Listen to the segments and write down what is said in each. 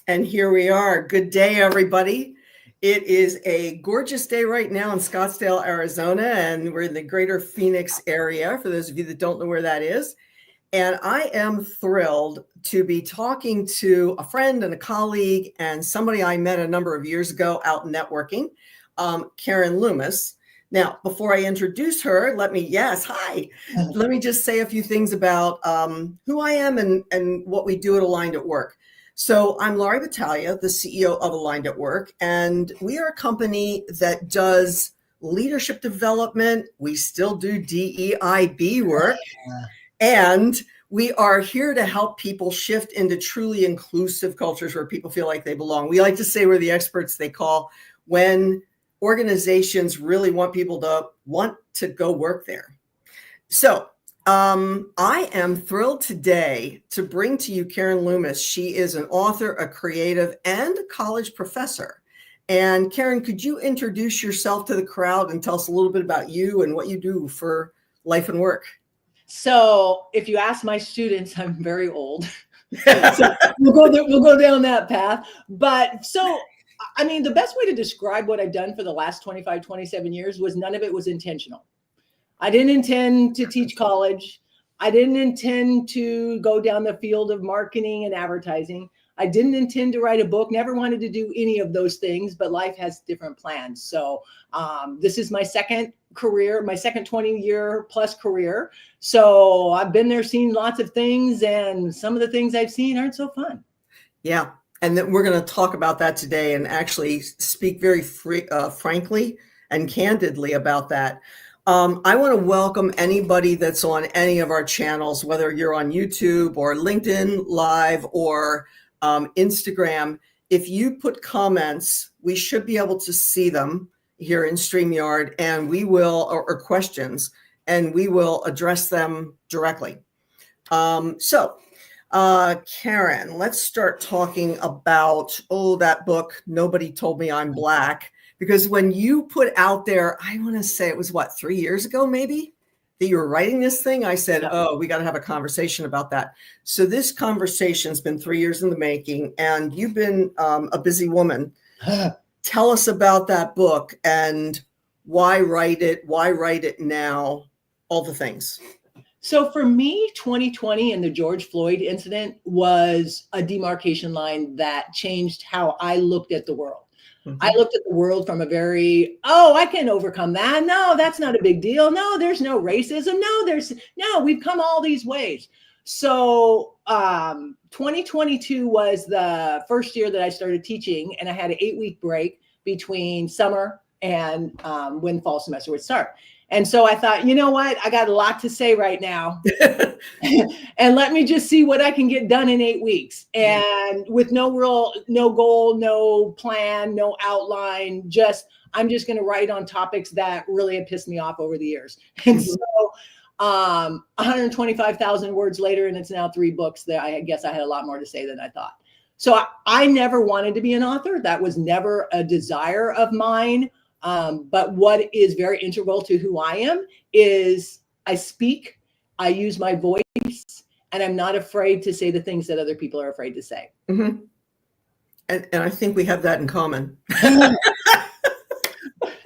And here we are. Good day, everybody. It is a gorgeous day right now in Scottsdale, Arizona, and we're in the greater Phoenix area, for those of you that don't know where that is. And I am thrilled to be talking to a friend and a colleague and somebody I met a number of years ago out networking, Karen Loomis. Now, before I introduce her, let me just say a few things about who I am and what we do at Aligned at Work. So I'm Laurie Battaglia, the CEO of Aligned at Work, and we are a company that does leadership development. We still do DEIB work, and we are here to help people shift into truly inclusive cultures where people feel like they belong. We like to say we're the experts they call when organizations really want people to want to go work there. So I am thrilled today to bring to you Karen Loomis. She is an author, a creative, and a college professor. And Karen, could you introduce yourself to the crowd and tell us a little bit about you and what you do for life and work? So if you ask my students, I'm very old. So we'll go down that path. But so, I mean, the best way to describe what I've done for the last 25, 27 years was none of it was intentional. I didn't intend to teach college. I didn't intend to go down the field of marketing and advertising. I didn't intend to write a book, never wanted to do any of those things, but life has different plans. So this is my second career, my second 20-year plus career. So I've been there, seen lots of things, and some of the things I've seen aren't so fun. Yeah. And then we're going to talk about that today and actually speak very frankly and candidly about that. I want to welcome anybody that's on any of our channels, whether you're on YouTube or LinkedIn Live or Instagram. If you put comments, we should be able to see them here in StreamYard, and we will, or questions, and we will address them directly. Karen, let's start talking about, that book, Nobody Told Me I'm Black. Because when you put out there, I want to say it was 3 years ago, maybe, that you were writing this thing. I said, we got to have a conversation about that. So this conversation's been 3 years in the making, and you've been a busy woman. Tell us about that book and why write it now, all the things. So for me, 2020 and the George Floyd incident was a demarcation line that changed how I looked at the world. I looked at the world from a very, I can overcome that. No, that's not a big deal. No, there's no racism. No, we've come all these ways. So 2022 was the first year that I started teaching, and I had an 8-week break between summer and when fall semester would start. And so I thought, you know what? I got a lot to say right now. And let me just see what I can get done in 8 weeks. And with no goal, no plan, no outline, I'm just going to write on topics that really have pissed me off over the years. And so 125,000 words later, and it's now 3 books, that I guess I had a lot more to say than I thought. So I never wanted to be an author. That was never a desire of mine. But what is very integral to who I am is I speak, I use my voice, and I'm not afraid to say the things that other people are afraid to say. Mm-hmm. And I think we have that in common.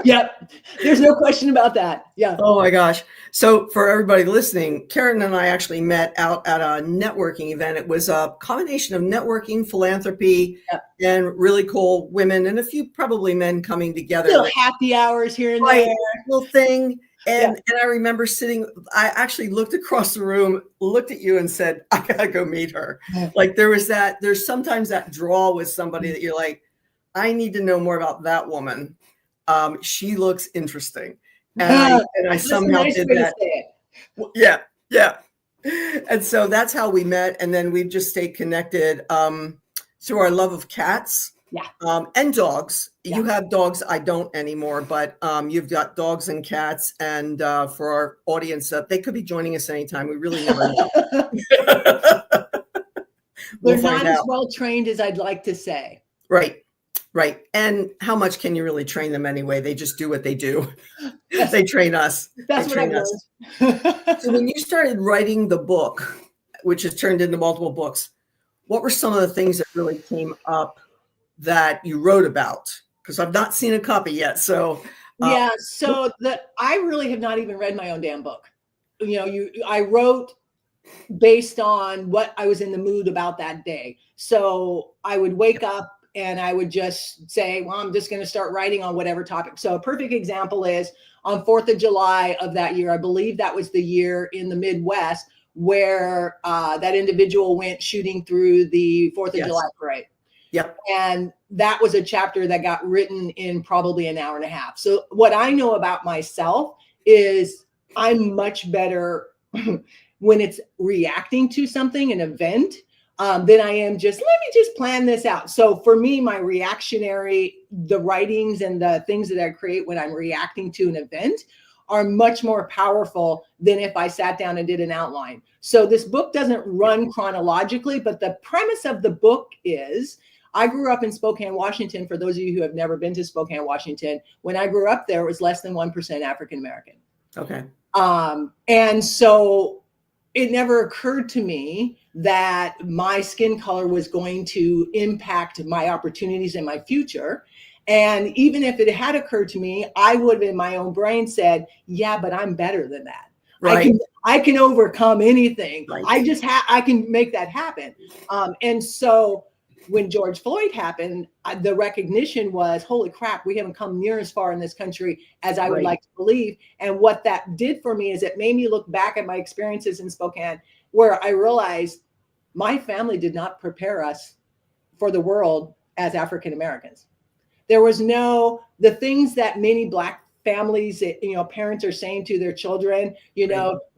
Yep. There's no question about that. Yeah. Oh my gosh. So for everybody listening, Karen and I actually met out at a networking event. It was a combination of networking, philanthropy, and really cool women and a few probably men coming together. Little happy hours here and there. Little thing. And I remember I actually looked across the room, looked at you and said, I gotta go meet her. Like there's sometimes that draw with somebody that you're like, I need to know more about that woman. She looks interesting. And I somehow did that. Yeah. And so that's how we met. And then we've just stayed connected through our love of cats and dogs. Yeah. You have dogs. I don't anymore, but you've got dogs and cats. And for our audience, they could be joining us anytime. We really never know. They're not as well trained as I'd like to say. Right. And how much can you really train them anyway? They just do what they do. They train us. That's what I learned. So when you started writing the book, which has turned into multiple books, what were some of the things that really came up that you wrote about? Because I've not seen a copy yet. So I really have not even read my own damn book. I wrote based on what I was in the mood about that day. So I would wake up and I would just say, well, I'm just going to start writing on whatever topic. So a perfect example is on 4th of July of that year, I believe that was the year in the Midwest where that individual went shooting through the 4th of July parade. Yep. And that was a chapter that got written in probably an hour and a half. So what I know about myself is I'm much better when it's reacting to something, an event, than I am just, let me just plan this out. So for me, my the writings and the things that I create when I'm reacting to an event are much more powerful than if I sat down and did an outline. So this book doesn't run chronologically, but the premise of the book is, I grew up in Spokane, Washington. For those of you who have never been to Spokane, Washington, when I grew up there, it was less than 1% African-American. Okay. And so it never occurred to me that my skin color was going to impact my opportunities in my future. And even if it had occurred to me, I would have in my own brain said, yeah, but I'm better than that. Right. I can overcome anything. Right. I can make that happen. And so when George Floyd happened, the recognition was, holy crap, we haven't come near as far in this country as I would like to believe. And what that did for me is it made me look back at my experiences in Spokane, where I realized my family did not prepare us for the world as African Americans. There was the things that many Black families, parents are saying to their children,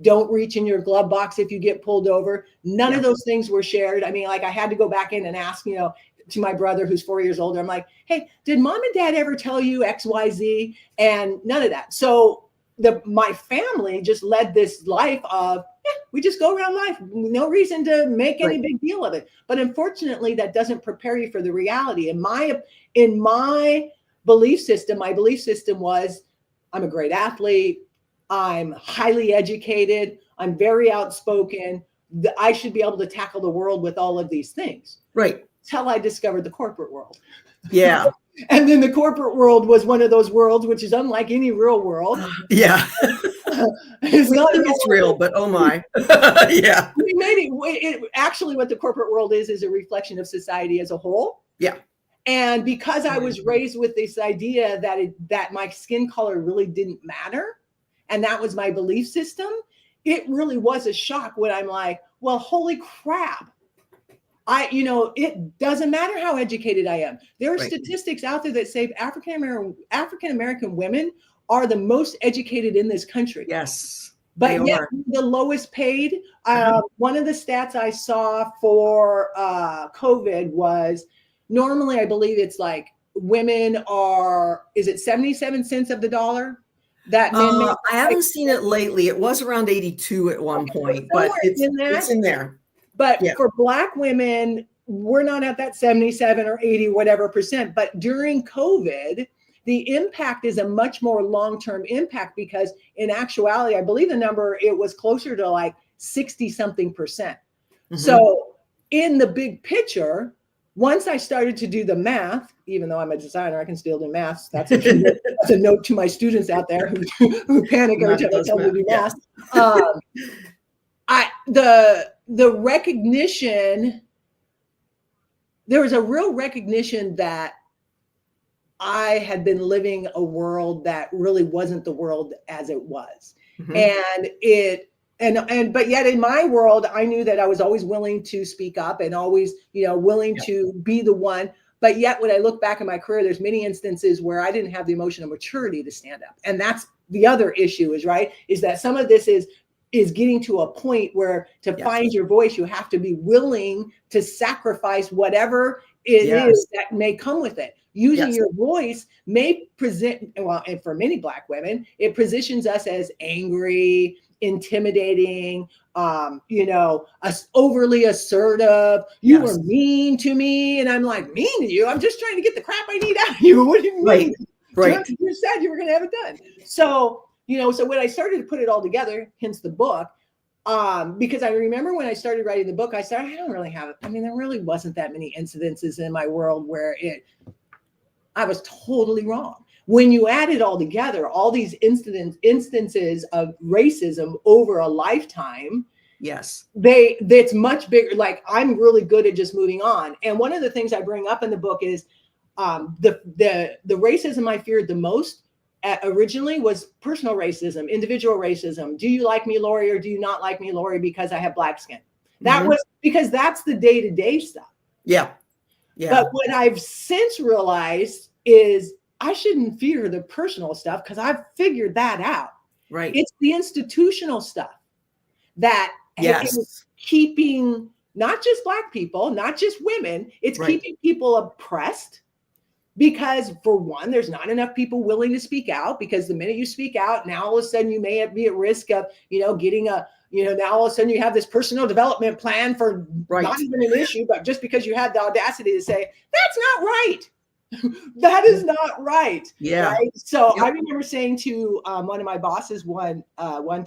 don't reach in your glove box if you get pulled over. None of those things were shared. I mean, like I had to go back in and ask, to my brother who's 4 years older, I'm like, hey, did mom and dad ever tell you X, Y, Z? And none of that. So my family just led this life of, we just go around life. No reason to make any big deal of it. But unfortunately, that doesn't prepare you for the reality. In my belief system, was, I'm a great athlete. I'm highly educated. I'm very outspoken. I should be able to tackle the world with all of these things. Right. Until I discovered the corporate world. Yeah. And then the corporate world was one of those worlds, which is unlike any real world. Yeah. It's real, but oh my. Yeah. Actually, what the corporate world is a reflection of society as a whole. Yeah. And because I was raised with this idea that my skin color really didn't matter, and that was my belief system, it really was a shock when I'm like, well, holy crap. It doesn't matter how educated I am. There are statistics out there that say African-American women are the most educated in this country. Yes. But yet the lowest paid. One of the stats I saw for COVID was, normally, I believe it's like women is it 77 cents of the dollar that men make? I haven't seen it lately. It was around 82 at one point, but it's in there. But for Black women, we're not at that 77 or 80, whatever percent. But during COVID, the impact is a much more long-term impact, because in actuality, I believe the number, it was closer to like 60 something percent. Mm-hmm. So in the big picture, once I started to do the math, even though I'm a designer, I can still do math. That's a note to my students out there who panic every time I tell them to do math. The recognition, there was a real recognition that I had been living a world that really wasn't the world as it was. Mm-hmm. But yet in my world, I knew that I was always willing to speak up and always, willing to be the one. But yet when I look back in my career, there's many instances where I didn't have the emotional maturity to stand up. And that's the other issue is that some of this is getting to a point where to find your voice, you have to be willing to sacrifice whatever it is that may come with it. Using your voice may present, and for many Black women, it positions us as angry, intimidating, overly assertive. You were mean to me. And I'm like, mean to you? I'm just trying to get the crap I need out of you. What do you mean? Right. You said you were going to have it done. So, so when I started to put it all together, hence the book, because I remember when I started writing the book, I said, I don't really have it. I mean, there really wasn't that many incidences in my world where I was totally wrong. When you add it all together, all these instances of racism over a lifetime, yes, that's much bigger. Like, I'm really good at just moving on. And one of the things I bring up in the book is the racism I feared the most originally was personal racism, individual racism. Do you like me, Laurie, or do you not like me, Laurie, because I have black skin? That was because that's the day-to-day stuff. Yeah. Yeah. But what I've since realized is I shouldn't fear the personal stuff because I've figured that out. Right. It's the institutional stuff that is keeping not just black people, not just women, it's keeping people oppressed. Because for one, there's not enough people willing to speak out, because the minute you speak out, now all of a sudden you may be at risk of, getting now all of a sudden you have this personal development plan for not even an issue, but just because you had the audacity to say, that's not right. That is not right. Yeah. Right? So I remember saying to one of my bosses one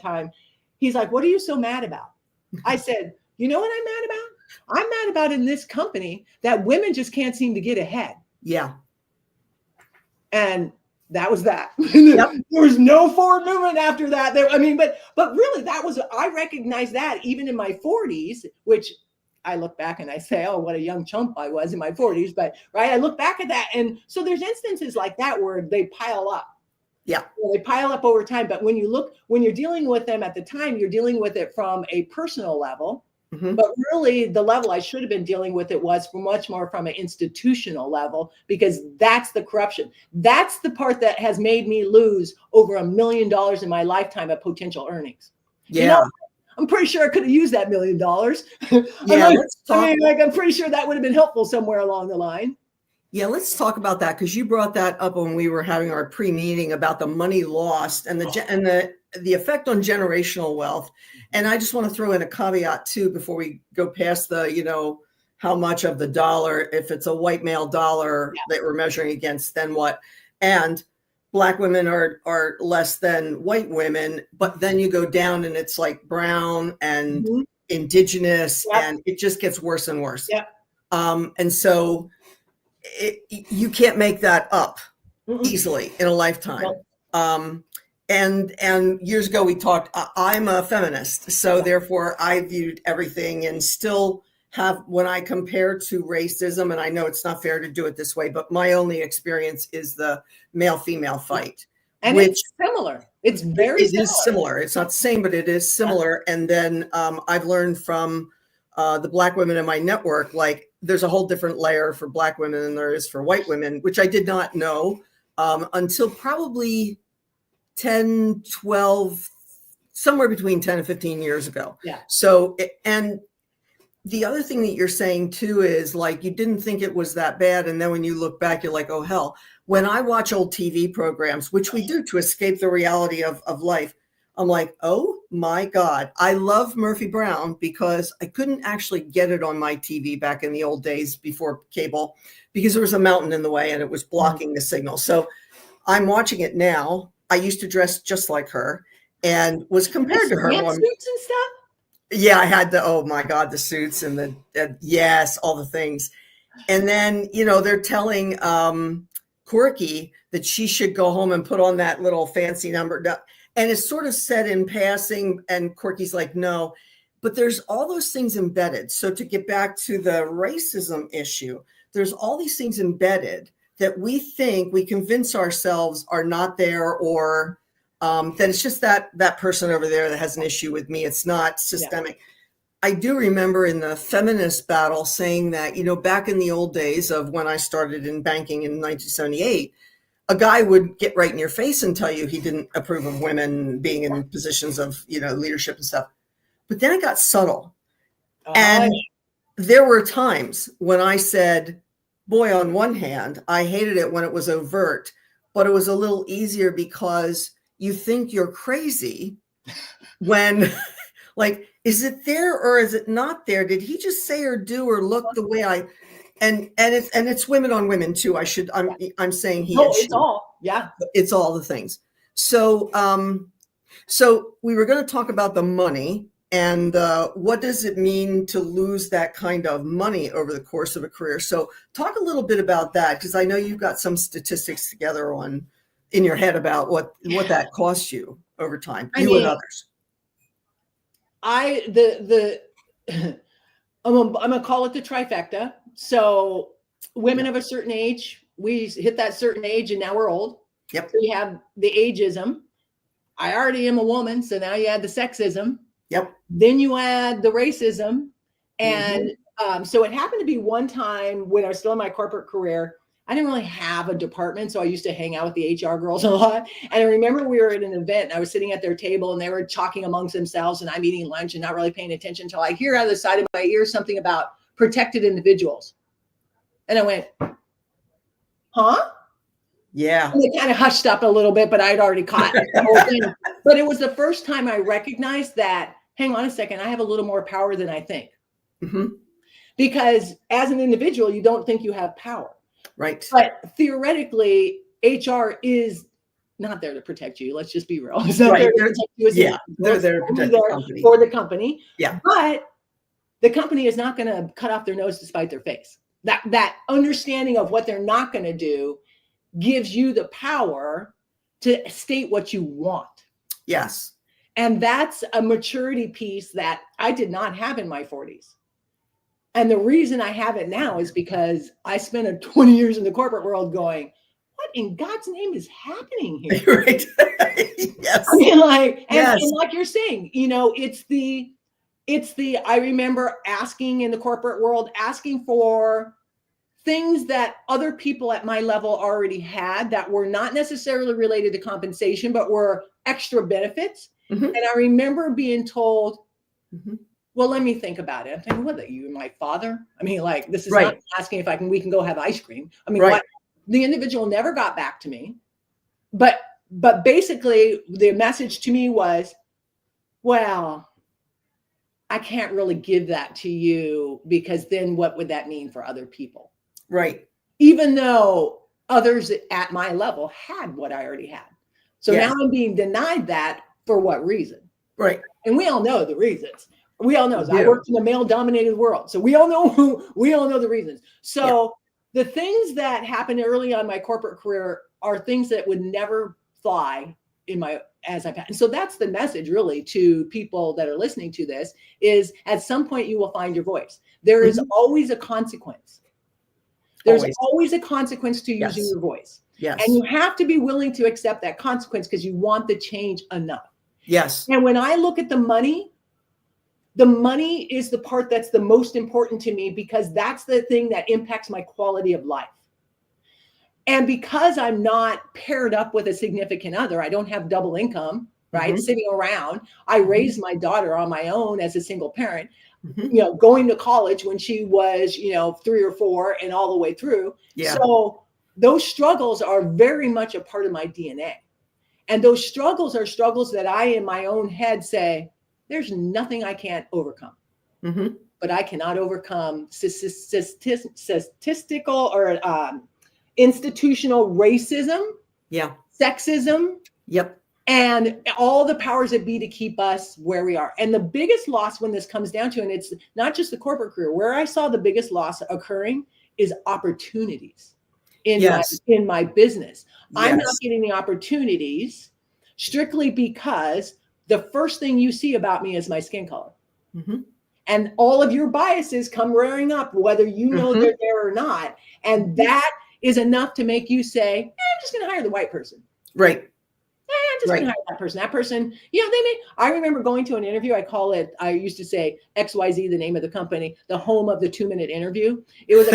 time, he's like, what are you so mad about? I said, you know what I'm mad about? I'm mad about in this company that women just can't seem to get ahead. Yeah. And that was that. There was no forward movement after that. But really, I recognized that even in my 40s, which I look back and I say, oh, what a young chump I was in my 40s. But I look back at that. And so there's instances like that where they pile up. Yeah. They pile up over time. But when you're dealing with them at the time, you're dealing with it from a personal level. But really, the level I should have been dealing with it was much more from an institutional level, because that's the corruption. That's the part that has made me lose over $1 million in my lifetime of potential earnings. Yeah. I'm pretty sure I could have used that $1 million. Yeah. I'm pretty sure that would have been helpful somewhere along the line. Yeah, let's talk about that, because you brought that up when we were having our pre-meeting about the money lost and the effect on generational wealth. And I just want to throw in a caveat too before we go past the, how much of the dollar, if it's a white male dollar that we're measuring against, then what? And Black women are less than white women, but then you go down and it's like brown and indigenous, and it just gets worse and worse. And so you can't make that up easily in a lifetime. And years ago we talked, I'm a feminist, so therefore I viewed everything, and still have, when I compare to racism, and I know it's not fair to do it this way, but my only experience is the male-female fight. And it's similar. It's very similar. It is similar. It's not the same, but it is similar. And then I've learned from the Black women in my network, like there's a whole different layer for Black women than there is for white women, which I did not know until probably 10, 12, somewhere between 10 and 15 years ago. Yeah. So, and the other thing that you're saying too is like, you didn't think it was that bad. And then when you look back, you're like, oh, hell. When I watch old TV programs, which we do to escape the reality of life, I'm like, oh my God. I love Murphy Brown because I couldn't actually get it on my TV back in the old days before cable, because there was a mountain in the way and it was blocking the signal. So I'm watching it now. I used to dress just like her and was compared to her. Suits and stuff? Yeah, I had oh my God, the suits and yes, all the things. And then, they're telling Corky that she should go home and put on that little fancy number. And it's sort of said in passing, and Corky's like, no, but there's all those things embedded. So to get back to the racism issue, there's all these things embedded that we convince ourselves are not there, or that it's just that person over there that has an issue with me. It's not systemic. Yeah. I do remember in the feminist battle saying that, back in the old days of when I started in banking in 1978, a guy would get right in your face and tell you he didn't approve of women being in positions of, leadership and stuff. But then it got subtle. And there were times when I said, boy, on one hand, I hated it when it was overt, but it was a little easier because you think you're crazy when, like, is it there or is it not there? Did he just say or do or look the way and it's women on women too. I'm saying he. No, it's all. Yeah, it's all the things. So, so we were going to talk about the money And what does it mean to lose that kind of money over the course of a career? So talk a little bit about that, because I know you've got some statistics together in your head about what that costs you over time, and others. I'm gonna call it the trifecta. So women of a certain age, we hit that certain age and now we're old. Yep. So you have the ageism. I already am a woman, so now you add the sexism. Yep. Then you add the racism. And so it happened to be one time when I was still in my corporate career, I didn't really have a department. So I used to hang out with the HR girls a lot. And I remember we were at an event and I was sitting at their table and they were talking amongst themselves and I'm eating lunch and not really paying attention until I hear out of the side of my ear something about protected individuals. And I went, huh? Yeah. And they kind of hushed up a little bit, but I'd already caught the whole thing. But it was the first time I recognized that, hang on a second, I have a little more power than I think. Because as an individual, you don't think you have power. Right. But theoretically, HR is not there to protect you. Let's just be real. It's not there to protect you. They're there to protect the company. For the company. Yeah. But the company is not going to cut off their nose to spite their face. That understanding of what they're not going to do gives you the power to state what you want. Yes. And that's a maturity piece that I did not have in my 40s. And the reason I have it now is because I spent 20 years in the corporate world going, what in God's name is happening here? Right. Yes. I mean, like, and like you're saying, you know, I remember asking in the corporate world, asking for things that other people at my level already had that were not necessarily related to compensation, but were extra benefits. And I remember being told, well, let me think about it. I'm thinking, what, you, my father? I mean, like, this is not asking if we can go have ice cream. I mean, what, the individual never got back to me. But basically the message to me was, well, I can't really give that to you because then what would that mean for other people? Right. Even though others at my level had what I already had. So now I'm being denied that for what reason? Right. And we all know the reasons. We all know. I worked in a male-dominated world. So we all know the reasons. So the things that happened early on in my corporate career are things that would never fly as I pass. And so that's the message really to people that are listening to this is at some point you will find your voice. There is always a consequence. There's always a consequence to using your voice. Yes. And you have to be willing to accept that consequence because you want the change enough. Yes. And when I look at the money is the part that's the most important to me because that's the thing that impacts my quality of life. And because I'm not paired up with a significant other, I don't have double income, right? Sitting around. I raised my daughter on my own as a single parent, you know, going to college when she was, 3 or 4 and all the way through. Yeah. So those struggles are very much a part of my DNA. And those struggles are struggles that I, in my own head, say, there's nothing I can't overcome. But I cannot overcome statistical or institutional racism, sexism, and all the powers that be to keep us where we are. And the biggest loss when this comes down to, and it's not just the corporate career, where I saw the biggest loss occurring is opportunities in my business. I'm not getting the opportunities strictly because the first thing you see about me is my skin color. And all of your biases come rearing up, whether you know they're there or not. And that is enough to make you say, I'm just going to hire the white person. Right. I'm just going to hire that person. That person, I remember going to an interview. I used to say XYZ, the name of the company, the home of the 2-minute interview. It was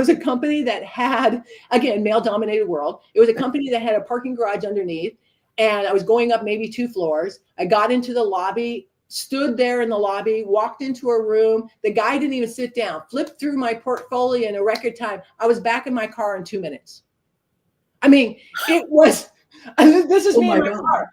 a company that had, again, male dominated world. It was a company that had a parking garage underneath. And I was going up maybe 2 floors. I got into the lobby, stood there in the lobby, walked into a room. The guy didn't even sit down, flipped through my portfolio in a record time. I was back in my car in 2 minutes. I mean, it was, this is me in my car.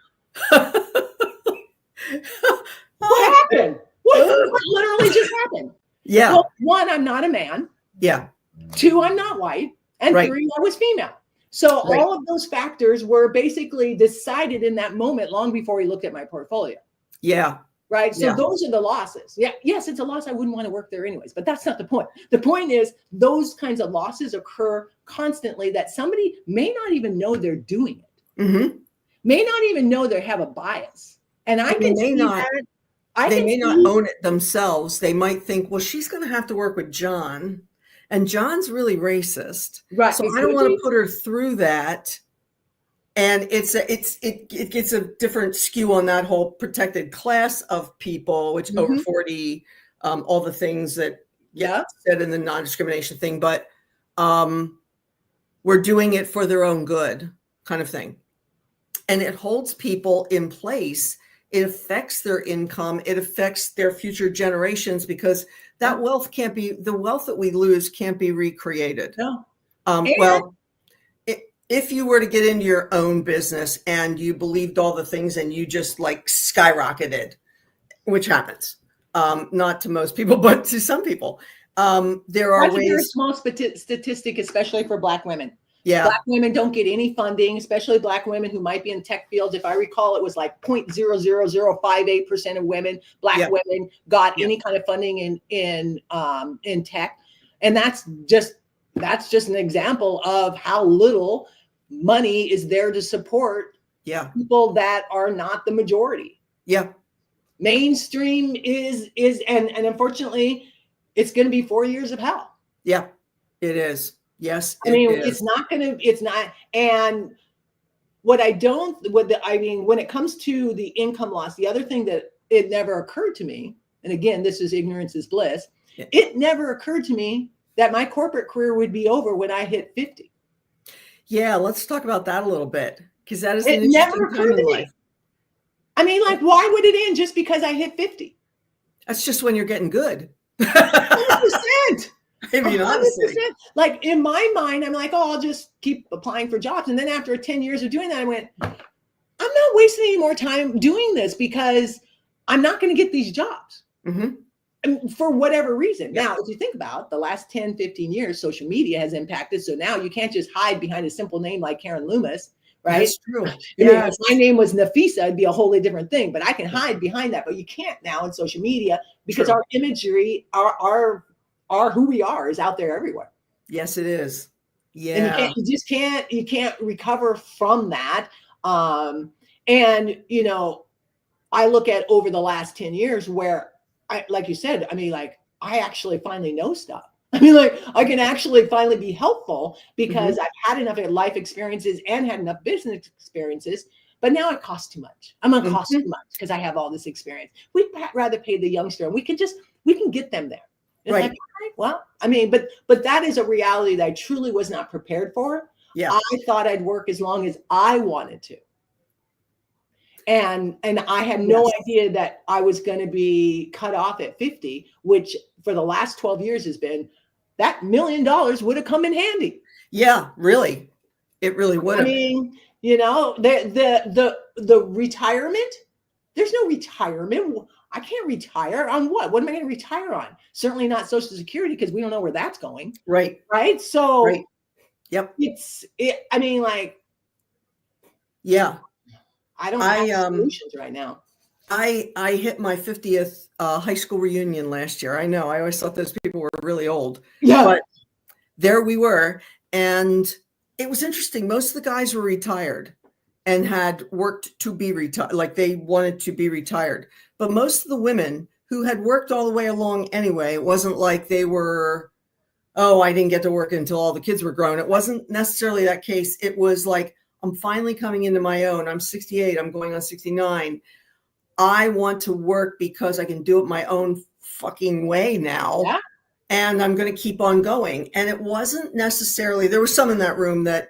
What happened? What literally just happened? Yeah. Well, 1, I'm not a man. Yeah. 2, I'm not white. And 3, I was female. So all of those factors were basically decided in that moment long before he looked at my portfolio. Yeah. right? So Yeah. those are the losses. Yeah, yes, it's a loss. I wouldn't want to work there anyways, but that's not the point. The point is those kinds of losses occur constantly that somebody may not even know they're doing it. Mm-hmm. May not even know they have a bias. And I can see that. They may not own it themselves. They might think, well, she's going to have to work with John, and John's really racist. Right. So I don't want to put her through that. And it gets a different skew on that whole protected class of people, which over 40, all the things that get said in the non-discrimination thing, but we're doing it for their own good kind of thing. And it holds people in place. It affects their income. It affects their future generations, because that wealth the wealth that we lose can't be recreated. No. Well, if you were to get into your own business and you believed all the things and you just like skyrocketed, which happens, not to most people, but to some people, there are ways. Very small statistic, especially for Black women. Yeah. Black women don't get any funding, especially Black women who might be in tech fields. If I recall, it was like 0.00058% of women, Black women, got any kind of funding in tech. And that's just an example of how little money is there to support people that are not the majority. Yeah. Mainstream is and unfortunately, it's going to be 4 years of hell. Yeah, it is. Yes, I mean, it's not. And when it comes to the income loss, the other thing that it never occurred to me, and again, this is ignorance is bliss. Yeah. It never occurred to me that my corporate career would be over when I hit 50. Yeah, let's talk about that a little bit, because that is it never occurred to me. I mean, like, why would it end just because I hit 50? That's just when you're getting good. 100%. I mean, honestly. Like in my mind, I'm like, oh, I'll just keep applying for jobs. And then after 10 years of doing that, I went, I'm not wasting any more time doing this because I'm not going to get these jobs. And for whatever reason. Yeah. Now, if you think about the last 10, 15 years, social media has impacted. So now you can't just hide behind a simple name like Karen Loomis, right? That's true. Yeah. If my name was Nafisa, it'd be a wholly different thing, but I can hide behind that. But you can't now in social media because our imagery, our who we are is out there everywhere. Yes, it is. Yeah. And you can't recover from that. And, you know, I look at over the last 10 years where like you said, I mean, like, I actually finally know stuff. I mean, like, I can actually finally be helpful because I've had enough life experiences and had enough business experiences, but now it costs too much. I'm going to cost too much because I have all this experience. We'd rather pay the youngster and we can get them there. It's right. Like, all right, well, I mean, but that is a reality that I truly was not prepared for. Yeah. I thought I'd work as long as I wanted to. And I had no idea that I was going to be cut off at 50, which for the last 12 years has been that $1 million would have come in handy. Yeah, really. It really would have. I mean, you know, the retirement, there's no retirement. I can't retire on what? What am I going to retire on? Certainly not Social Security because we don't know where that's going. Right. Right. So Yep. I mean, like, yeah. I don't have solutions right now. I hit my 50th high school reunion last year. I know. I always thought those people were really old. Yeah. But there we were. And it was interesting. Most of the guys were retired and had worked to be retired. Like they wanted to be retired. But most of the women who had worked all the way along anyway, it wasn't like they were, oh, I didn't get to work until all the kids were grown. It wasn't necessarily that case. It was like, I'm finally coming into my own. I'm 68. I'm going on 69. I want to work because I can do it my own fucking way now. Yeah. And I'm going to keep on going. And it wasn't necessarily, there was some in that room that,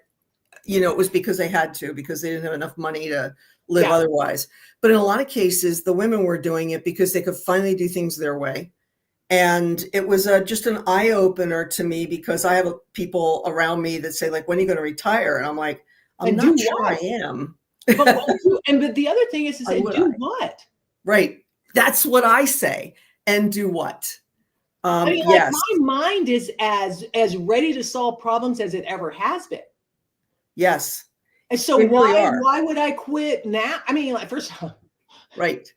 you know, it was because they had to, because they didn't have enough money to live otherwise. But in a lot of cases, the women were doing it because they could finally do things their way. And it was just an eye opener to me because I have people around me that say, like, when are you going to retire? And I'm like, I'm not sure I am. But the other thing is to say, do what? Right. That's what I say. And do what? I mean, like, my mind is as ready to solve problems as it ever has been. Yes. And so why would I quit now? I mean, like, first of all, right.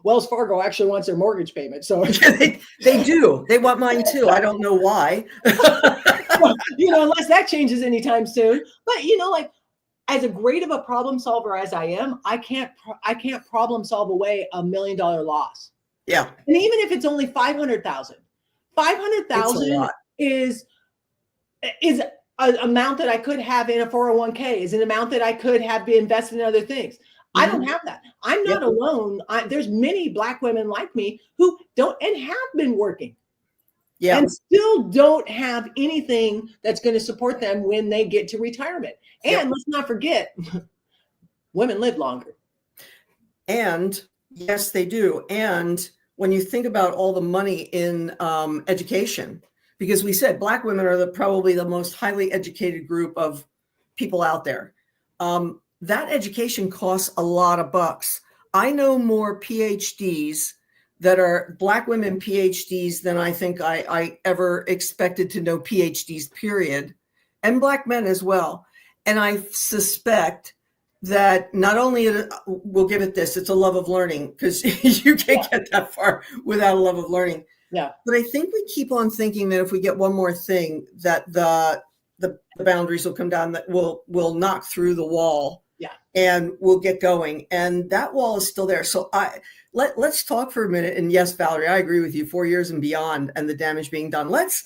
Wells Fargo actually wants their mortgage payment. So they do. They want mine too. I don't know why. Unless that changes anytime soon. But like, as a great of a problem solver as I am, I can't problem solve away $1 million loss. Yeah. And even if it's only 500,000, 500,000 is an amount that I could have in a 401k, is an amount that I could have been invested in other things. Mm-hmm. I don't have that. I'm not alone. There's many Black women like me who don't and have been working. Yeah. And still don't have anything that's going to support them when they get to retirement. And let's not forget, women live longer. And yes, they do. And when you think about all the money in education, because we said Black women are probably the most highly educated group of people out there. That education costs a lot of bucks. I know more PhDs that are Black women PhDs than I think I ever expected to know PhDs, period, and Black men as well. And I suspect that not only we'll give it this, it's a love of learning, because you can't get that far without a love of learning. Yeah. But I think we keep on thinking that if we get one more thing, that the boundaries will come down, that we'll knock through the wall. Yeah. And we'll get going. And that wall is still there. So let's talk for a minute. And yes, Valerie, I agree with you, 4 years and beyond and the damage being done. Let's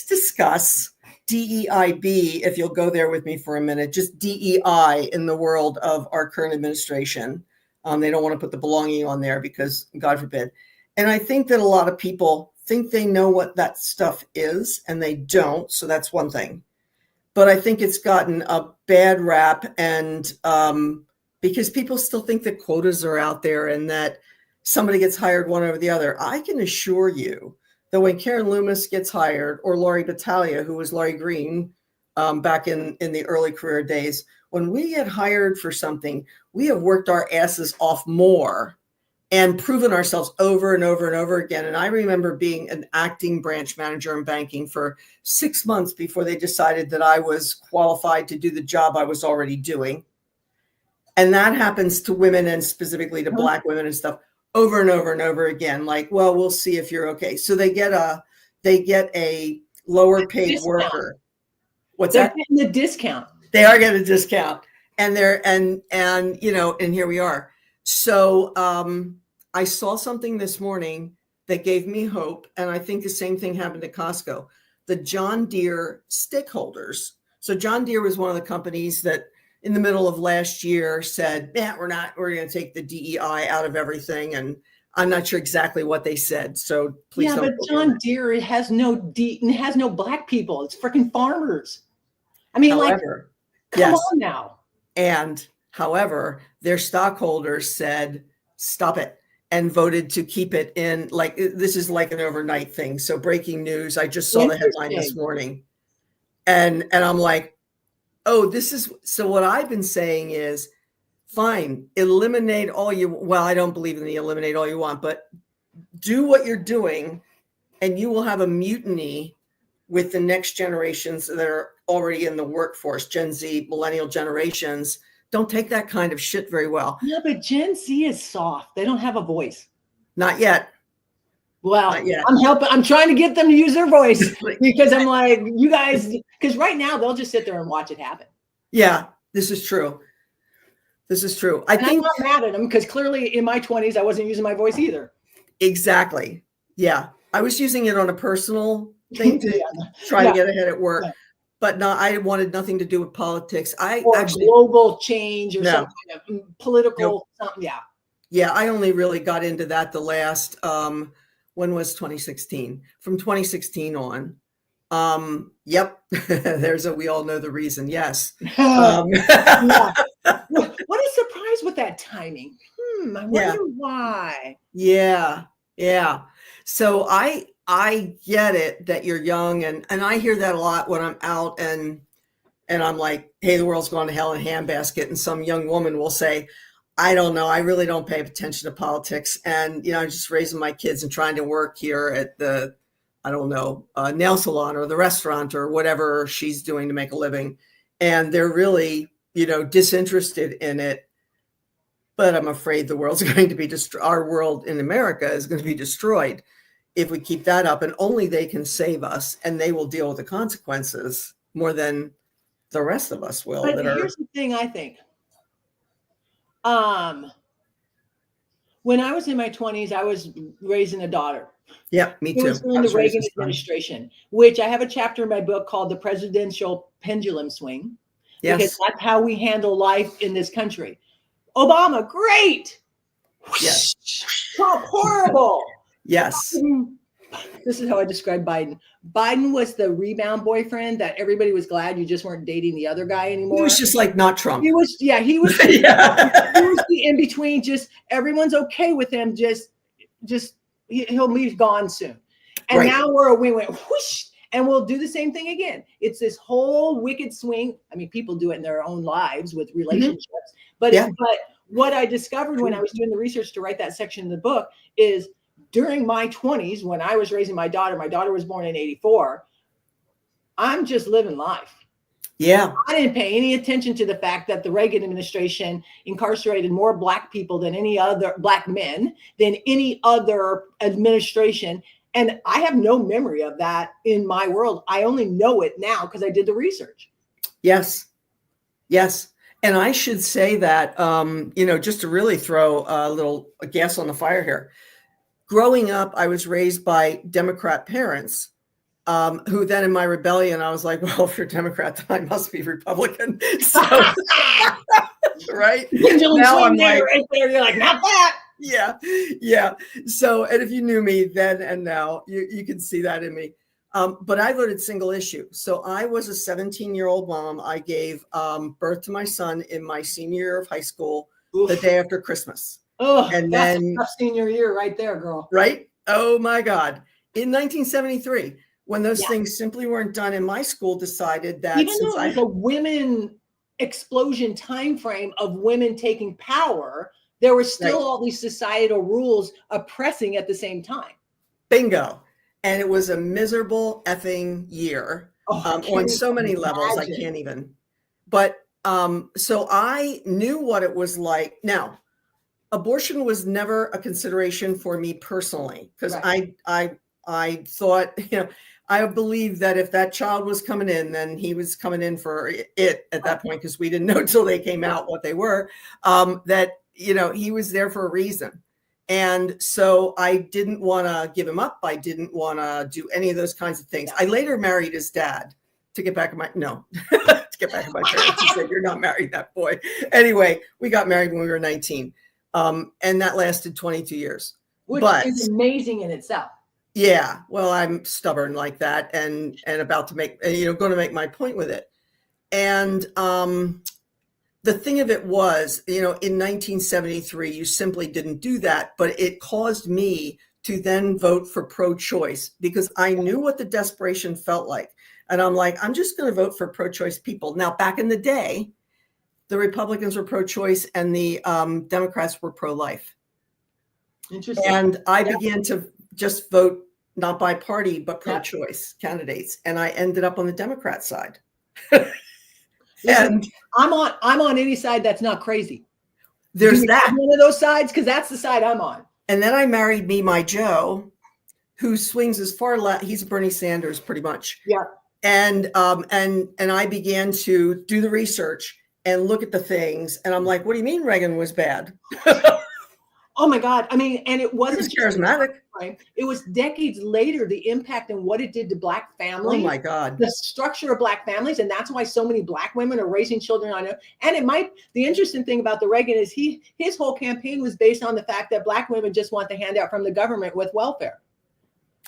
discuss DEIB, if you'll go there with me for a minute, just DEI in the world of our current administration. They don't want to put the belonging on there because God forbid. And I think that a lot of people think they know what that stuff is and they don't. So that's one thing. But I think it's gotten a bad rap, and because people still think that quotas are out there and that somebody gets hired one over the other. I can assure you that when Karen Loomis gets hired, or Laurie Battaglia, who was Laurie Green back in the early career days, when we get hired for something, we have worked our asses off more and proven ourselves over and over and over again. And I remember being an acting branch manager in banking for 6 months before they decided that I was qualified to do the job I was already doing. And that happens to women, and specifically to Black women and stuff, over and over and over again. Like, well, we'll see if you're okay. So they get a lower paid worker. What's that? They're getting a discount. They are getting a discount. And and here we are. So I saw something this morning that gave me hope. And I think the same thing happened at Costco. The John Deere stakeholders. So John Deere was one of the companies that in the middle of last year said, we're going to take the DEI out of everything. And I'm not sure exactly what they said. So please don't. Yeah, but John Deere has no Black people. It's freaking farmers. I mean, however, come on now. And however, their stockholders said, stop it, and voted to keep it in. Like, this is like an overnight thing. So breaking news. I just saw the headline this morning. And I'm like, oh, so what I've been saying is, fine, eliminate all I don't believe in the eliminate all you want, but do what you're doing and you will have a mutiny with the next generations that are already in the workforce, Gen Z, millennial generations. Don't take that kind of shit very well. Yeah, but Gen Z is soft. They don't have a voice. Not yet. Well, not yet. I'm trying to get them to use their voice because I'm like, you guys, because right now they'll just sit there and watch it happen. Yeah, this is true. I think I'm not mad at them because clearly in my 20s, I wasn't using my voice either. Exactly. Yeah. I was using it on a personal thing to try to get ahead at work. Yeah. But I wanted nothing to do with politics. Or global change or some kind of political something. Yeah. Yeah. I only really got into that the last, when was 2016? From 2016 on. Yep. We all know the reason. Yes. What a surprise with that timing. I wonder why. Yeah. Yeah. So I get it that you're young, and I hear that a lot when I'm out and I'm like, hey, the world's going to hell in a handbasket. And some young woman will say, I don't know, I really don't pay attention to politics. And, I'm just raising my kids and trying to work here at the, nail salon or the restaurant or whatever she's doing to make a living. And they're really, disinterested in it. but I'm afraid the world's going to be our world in America is going to be destroyed if we keep that up, and only they can save us, and they will deal with the consequences more than the rest of us will. But here's the thing, I think. When I was in my 20s, I was raising a daughter. Yeah, me too. It was during the Reagan administration, which I have a chapter in my book called The Presidential Pendulum Swing. Yes. Because that's how we handle life in this country. Obama, great. Yes. Trump, horrible. Yes. This is how I describe Biden. Biden was the rebound boyfriend that everybody was glad you just weren't dating the other guy anymore. He was just like not Trump. He was yeah. He was the in between. Just everyone's okay with him. He'll be gone soon. And now we went whoosh, and we'll do the same thing again. It's this whole wicked swing. I mean, people do it in their own lives with relationships. But what I discovered when I was doing the research to write that section in the book is during my 20s, when I was raising my daughter was born in 1984. I'm just living life. Yeah. I didn't pay any attention to the fact that the Reagan administration incarcerated more Black people than any other Black men than any other administration. And I have no memory of that in my world. I only know it now because I did the research. Yes. Yes. And I should say that, just to really throw a little gas on the fire here. Growing up, I was raised by Democrat parents who then in my rebellion, I was like, well, if you're Democrat, then I must be Republican. So, right? Now I'm like, right there, you're like, not that. Yeah. Yeah. So, and if you knew me then and now, you can see that in me. But I voted single issue. So I was a 17-year-old mom. I gave birth to my son in my senior year of high school, the day after Christmas. Oh, and that's a tough senior year right there, girl. Right? Oh my God. In 1973, when those things simply weren't done in my school, decided that even though it was a women explosion time frame of women taking power, there were still all these societal rules oppressing at the same time. Bingo. And it was a miserable effing year on so many levels. I can't even. But so I knew what it was like. Now, abortion was never a consideration for me personally, because I thought, I believed that if that child was coming in, then he was coming in for it at that point, because we didn't know till they came out what they were, that, he was there for a reason. And so I didn't want to give him up. I didn't want to do any of those kinds of things. I later married his dad to get back at my parents. He said, "You're not married, that boy." Anyway, we got married when we were 19. And that lasted 22 years. Which is amazing in itself. Yeah. Well, I'm stubborn like that and about to make, going to make my point with it. And the thing of it was, in 1973, you simply didn't do that, but it caused me to then vote for pro-choice because I knew what the desperation felt like. And I'm like, I'm just going to vote for pro-choice people. Now, back in the day, the Republicans were pro-choice and the Democrats were pro-life. Interesting. And I began to just vote not by party, but pro-choice candidates. And I ended up on the Democrat side. And I'm on any side that's not crazy. There's that. One of those sides, because that's the side I'm on. And then I married my Joe, who swings as far left. He's Bernie Sanders, pretty much. Yeah. And I began to do the research and look at the things. And I'm like, what do you mean Reagan was bad? Oh my God. I mean, and it wasn't just charismatic. Right. It was decades later, the impact and what it did to Black families. Oh my God. The structure of Black families. And that's why so many Black women are raising children on it. And the interesting thing about the Reagan is his whole campaign was based on the fact that Black women just want the handout from the government with welfare.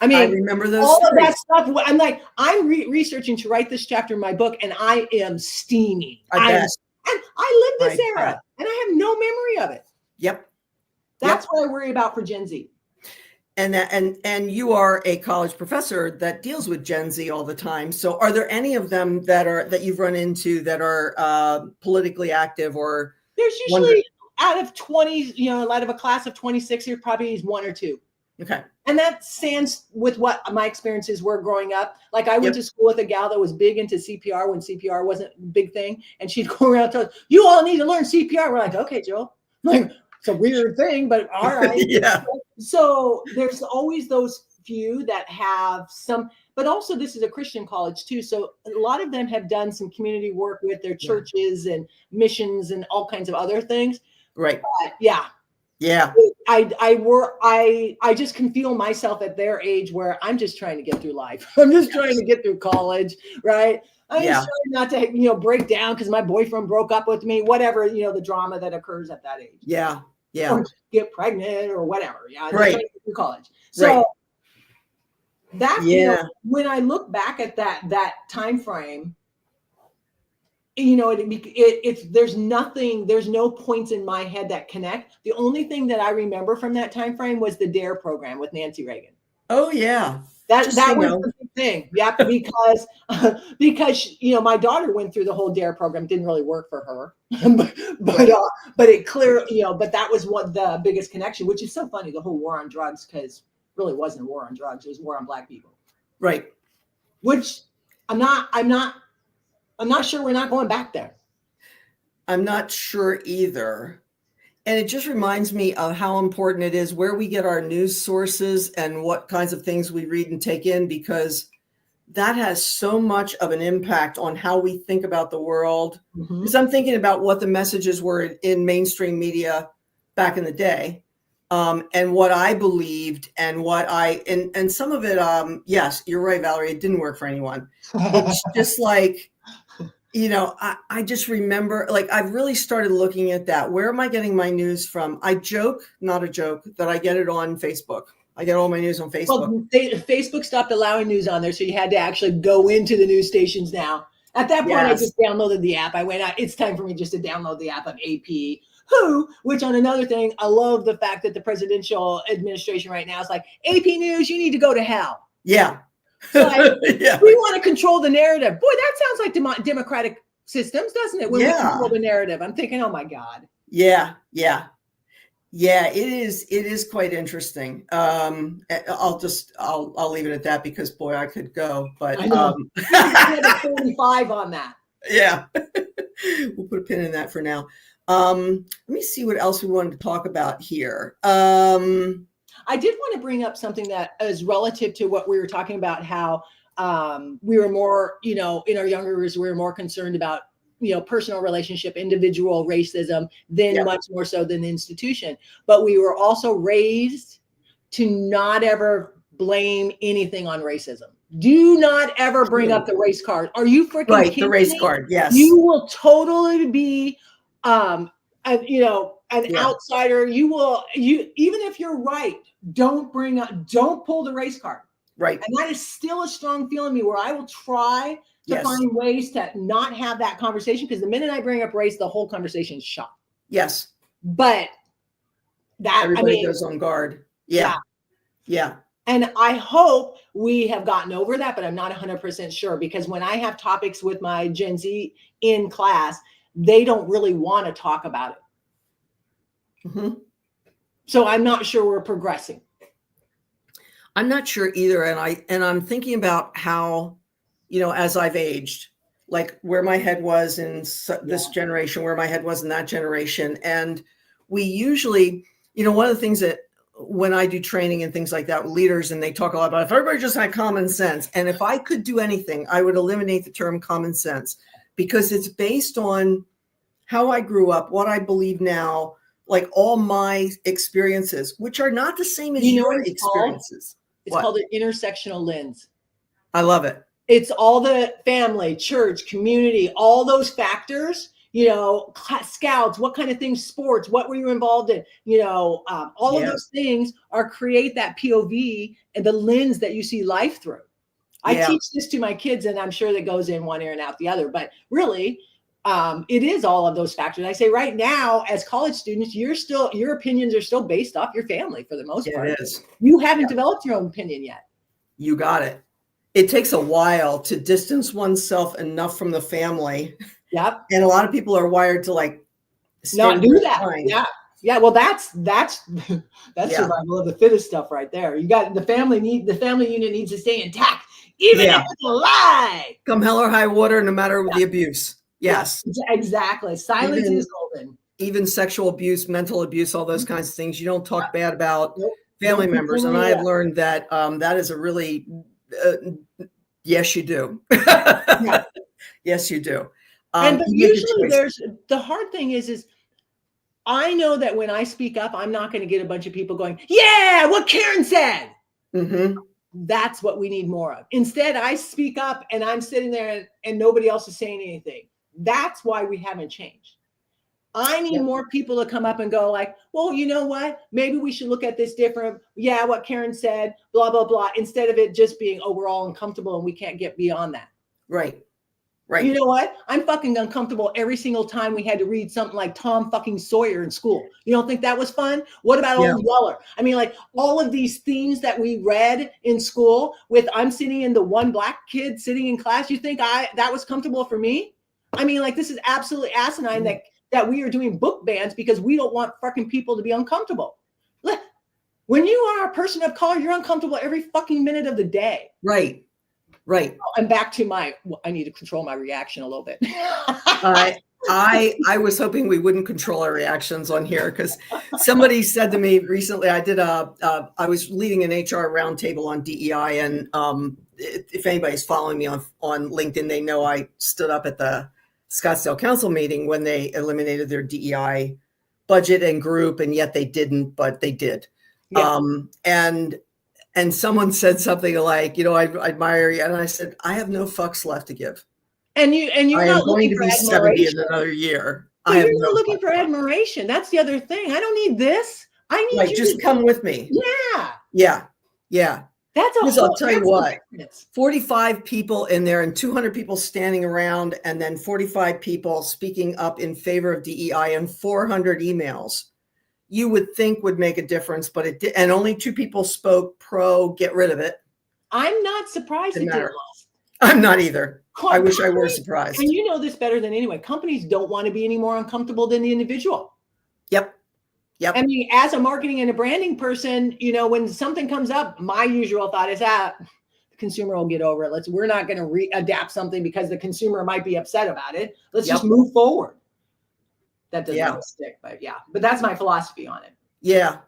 I mean, I remember those all stories. of that stuff. I'm like, I'm researching to write this chapter in my book, and I am steaming. I bet. And I lived this era, and I have no memory of it. Yep. That's what I worry about for Gen Z. And you are a college professor that deals with Gen Z all the time. So are there any of them that you've run into that are politically active or? There's usually out of 20, out of a class of 26, here probably is one or two. Okay. And that stands with what my experiences were growing up. Like I went to school with a gal that was big into CPR when CPR wasn't a big thing. And she'd go around and tell us, you all need to learn CPR. We're like, okay, Joel. Like, it's a weird thing, but all right. Yeah. So there's always those few that have some, but also this is a Christian college too. So a lot of them have done some community work with their churches and missions and all kinds of other things. Right. But yeah. Yeah. I just can feel myself at their age where I'm just trying to get through life. I'm just trying to get through college, right? I'm just trying not to, break down because my boyfriend broke up with me, whatever, the drama that occurs at that age. Yeah. Yeah. Or get pregnant or whatever. Yeah. Right. Trying to get through college. So that, when I look back at that time frame, there's no points in my head that connect. The only thing that I remember from that time frame was the Deere program with Nancy Reagan. Oh yeah. That was the big thing. Yeah, because my daughter went through the whole Dare program. It didn't really work for her, but it clear, but that was what the biggest connection, which is so funny, the whole war on drugs, because really wasn't a war on drugs, it was war on Black people. Right. Which I'm not sure we're not going back there. I'm not sure either. And it just reminds me of how important it is where we get our news sources and what kinds of things we read and take in, because that has so much of an impact on how we think about the world. Because I'm thinking about what the messages were in mainstream media back in the day, and what I believed and and some of it, yes, you're right, Valerie, it didn't work for anyone. It's just like, I just remember, like, I've really started looking at that. Where am I getting my news from? I joke, not a joke, that I get it on Facebook. I get all my news on Facebook. Well, Facebook stopped allowing news on there, so you had to actually go into the news stations now. At that point, I just downloaded the app. I went out. It's time for me just to download the app of AP. Which on another thing, I love the fact that the presidential administration right now is like, AP News, you need to go to hell. Yeah. Like, we want to control the narrative. Boy, that sounds like democratic systems, doesn't it? When we control the narrative. I'm thinking, oh my God. Yeah. It is quite interesting. I'll leave it at that because boy, I could go, but I know. 45 on that. Yeah. We'll put a pin in that for now. Let me see what else we wanted to talk about here. I did want to bring up something that is relative to what we were talking about, how we were more, in our younger years, we were more concerned about, personal relationship, individual racism, than much more so than the institution. But we were also raised to not ever blame anything on racism. Do not ever bring up the race card. Are you freaking right? kidding The race me? card, yes. You will totally be an outsider. You even if you're right, don't pull the race card. Right. And that is still a strong feeling in me, where I will try to find ways to not have that conversation, because the minute I bring up race, the whole conversation is shot. Yes. But everybody goes on guard. Yeah. And I hope we have gotten over that, but I'm not 100% sure, because when I have topics with my Gen Z in class, they don't really want to talk about it. So I'm not sure we're progressing. I'm not sure either. And I'm thinking about how, as I've aged, like where my head was in this generation, where my head was in that generation. And we usually, one of the things that when I do training and things like that with leaders, and they talk a lot about if everybody just had common sense, and if I could do anything, I would eliminate the term common sense, because it's based on how I grew up, what I believe now, like all my experiences, which are not the same as your experiences. It's called an intersectional lens. I love it. It's all the family, church, community, all those factors, scouts, what kind of things, sports, what were you involved in? All of those things create that POV and the lens that you see life through. I teach this to my kids, and I'm sure that goes in one ear and out the other, but really, it is all of those factors. I say right now, as college students, your opinions are still based off your family for the most part. It is. You haven't developed your own opinion yet. You got it. It takes a while to distance oneself enough from the family. Yep. And a lot of people are wired to not do that. Yeah. Well, that's survival of the fittest stuff right there. You got the family unit needs to stay intact, even if it's a lie. Come hell or high water, no matter the abuse. Yes. Exactly. Silence is golden. even sexual abuse, mental abuse, all those kinds of things. You don't talk bad about family Don't members. And I have learned that that is a really, yes, you do. Yeah. Yes, you do. And but usually there's, the hard thing is I know that when I speak up, I'm not going to get a bunch of people going, yeah, what Karen said. Mm-hmm. That's what we need more of. Instead, I speak up and I'm sitting there and nobody else is saying anything. That's why we haven't changed. I need more people to come up and go like, well, you know what? Maybe we should look at this different. Yeah, what Karen said, blah, blah, blah. Instead of it just being, oh, we're all uncomfortable and we can't get beyond that. Right. Right. You know what? I'm fucking uncomfortable every single time we had to read something like Tom fucking Sawyer in school. You don't think that was fun? What about Old Yeller? I mean, like all of these themes that we read in school with, I'm sitting in the one black kid sitting in class. You think that was comfortable for me? I mean, like, this is absolutely asinine that we are doing book bans because we don't want fucking people to be uncomfortable. When you are a person of color, you're uncomfortable every fucking minute of the day. Right. Right. And back to I need to control my reaction a little bit. I was hoping we wouldn't control our reactions on here because somebody said to me recently, I was leading an HR roundtable on DEI. And if anybody's following me on LinkedIn, they know I stood up at the Scottsdale Council meeting when they eliminated their DEI budget and group, and yet they didn't, but they did. Yeah. And someone said something like, I admire you. And I said, I have no fucks left to give. And you're not looking for admiration. 70 in another year. You're not looking for admiration. That's the other thing. I don't need this. I need you just come with me. Yeah. Yeah. Yeah. I'll tell you what, 45 people in there and 200 people standing around, and then 45 people speaking up in favor of DEI and 400 emails. You would think would make a difference, but it did, and only 2 people spoke pro get rid of it. I'm not surprised it didn't last. I'm not either. I wish I were surprised. And you know this better than anyone. Companies don't want to be any more uncomfortable than the individual. Yep. I mean, as a marketing and a branding person, when something comes up, my usual thought is the consumer will get over it. We're not going to adapt something because the consumer might be upset about it. Let's just move forward. That doesn't really stick, but that's my philosophy on it. Yeah.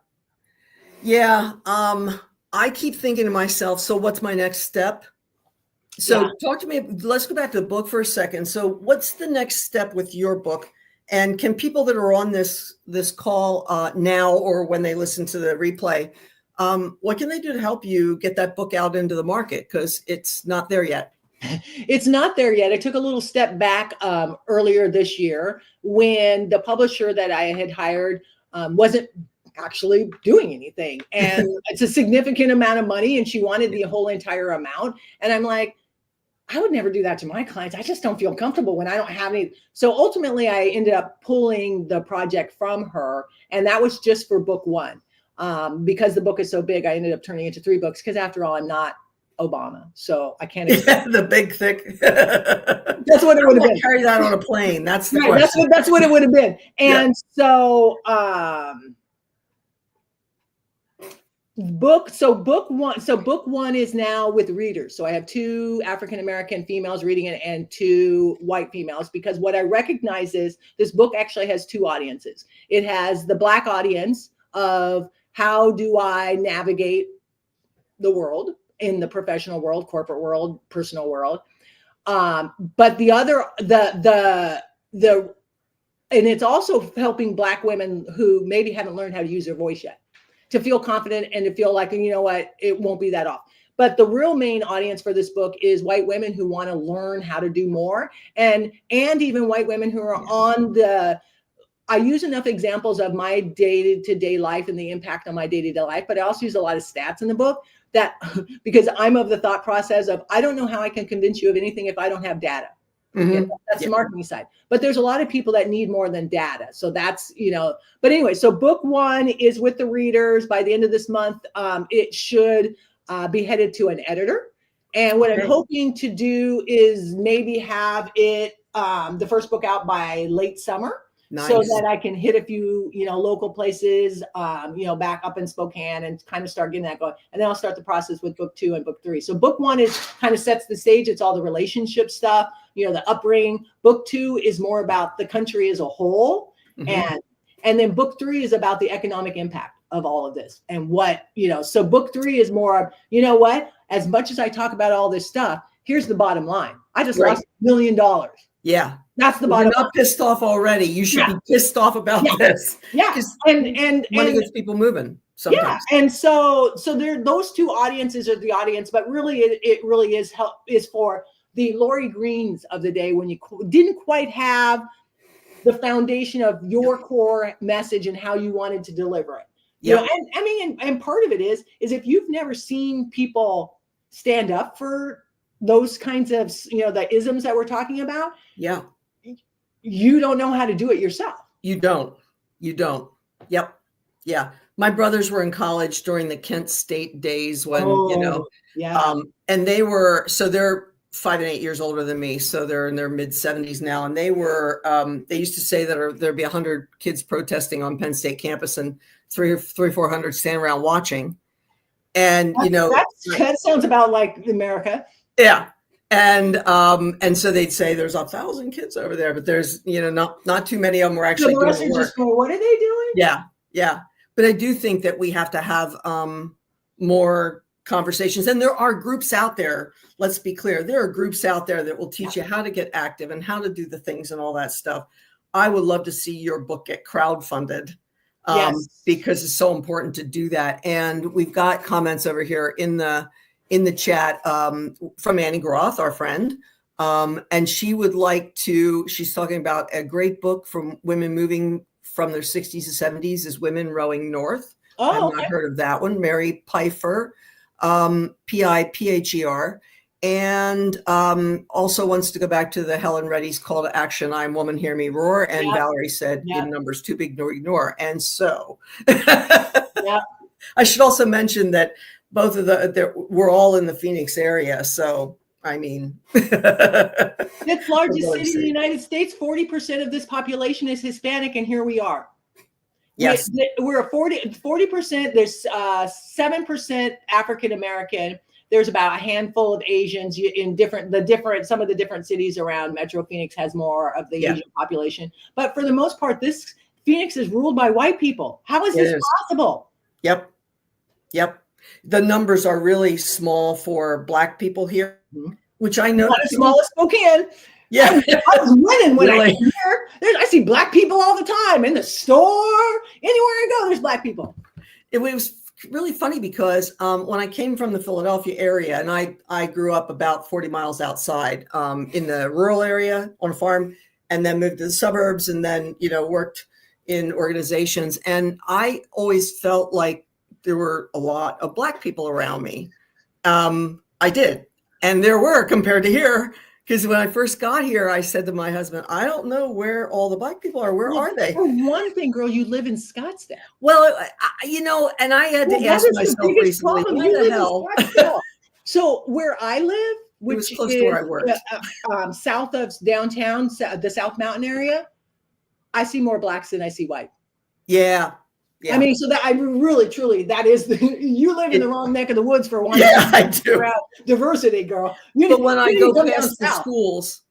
I keep thinking to myself, so what's my next step? So talk to me. Let's go back to the book for a second. So what's the next step with your book? And can people that are on this call now or when they listen to the replay, what can they do to help you get that book out into the market? Because it's not there yet. It's not there yet. I took a little step back earlier this year when the publisher that I had hired wasn't actually doing anything. And it's a significant amount of money and she wanted the whole entire amount. And I'm like, I would never do that to my clients. I just don't feel comfortable when I don't have any. So ultimately I ended up pulling the project from her. And that was just for book 1. Because the book is so big, I ended up turning it into 3 books. Because after all, I'm not Obama. So I can't. The big, thick. That's what it would have been. Carry that on a plane. That's the question. That's what it would have been. And so book one is now with readers. So I have 2 African-American females reading it and 2 white females, because what I recognize is this book actually has 2 audiences. It has the Black audience of how do I navigate the world in the professional world, corporate world, personal world. But the other, and it's also helping Black women who maybe haven't learned how to use their voice yet, to feel confident and to feel like, you know what, it won't be that off. But the real main audience for this book is white women who want to learn how to do more. And even white women who are on I use enough examples of my day-to-day life and the impact on my day-to-day life, but I also use a lot of stats in the book because I'm of the thought process of, I don't know how I can convince you of anything if I don't have data. Mm-hmm. That's the marketing side. But there's a lot of people that need more than data. So that's, but anyway, so book 1 is with the readers. By the end of this month, it should be headed to an editor. And what I'm hoping to do is maybe have it, the first book out by late summer. Nice. So that I can hit a few, local places, back up in Spokane and kind of start getting that going. And then I'll start the process with book 2 and book 3. So book 1 is kind of sets the stage. It's all the relationship stuff, the upbringing. Book 2 is more about the country as a whole And then book 3 is about the economic impact of all of this and what, so book 3 is more of, what, as much as I talk about all this stuff, here's the bottom line. I just lost $1 million. Yeah. That's the bottom line. You're not pissed off already. You should be pissed off about this. Yeah. And money gets people moving sometimes. Yeah. And so there, those two audiences are the audience, but really it really is for the Laurie Greens of the day when you didn't quite have the foundation of your core message and how you wanted to deliver it. And part of it is if you've never seen people stand up for those kinds of, the isms that we're talking about. Yeah. You don't know how to do it yourself. You don't. Yep. Yeah. My brothers were in college during the Kent State days when, and they're 5 and 8 years older than me. So they're in their mid 70s now. And they were, they used to say that there'd be 100 kids protesting on Penn State campus and 400 stand around watching. And, that sounds about like America. Yeah. And so they'd say there's 1,000 kids over there, but there's, not too many of them were actually doing the work. What are they doing? Yeah. Yeah. But I do think that we have to have more conversations. And there are groups out there. Let's be clear. There are groups out there that will teach you how to get active and how to do the things and all that stuff. I would love to see your book get crowdfunded because it's so important to do that. And we've got comments over here in the chat from Annie Groth, our friend. And she would like to, she's talking about a great book from women moving from their 60s to 70s is Women Rowing North. I've not heard of that one. Mary Pfeiffer, Pipher, and also wants to go back to the Helen Reddy's call to action. I'm woman, hear me roar. And Valerie said, in numbers too big to ignore. And so I should also mention that both of we're all in the Phoenix area. So, I mean, it's largest city in the United States. 40% of this population is Hispanic. And here we are. Yes. We're 40%. There's 7% African-American. There's about a handful of Asians in some of the different cities around Metro Phoenix has more of the Asian population. But for the most part, this Phoenix is ruled by white people. How is this possible? Yep. The numbers are really small for Black people here, which I know. Not as small as Spokane. Yeah. I was winning when I came here. I see Black people all the time in the store. Anywhere I go, there's Black people. It was really funny because when I came from the Philadelphia area, and I grew up about 40 miles outside in the rural area on a farm, and then moved to the suburbs, and then, worked in organizations. And I always felt like there were a lot of Black people around me. I did. And there were compared to here. Because when I first got here, I said to my husband, I don't know where all the Black people are. Where are they? For one thing, girl, you live in Scottsdale. Well, and I had to ask myself recently, where the hell? So where I live, which is close to where I work, south of downtown, the South Mountain area, I see more Blacks than I see white. Yeah. I mean, so that I really, truly, that is you live in the wrong neck of the woods for one. Yeah, I do. Diversity, girl. But when I go past the schools,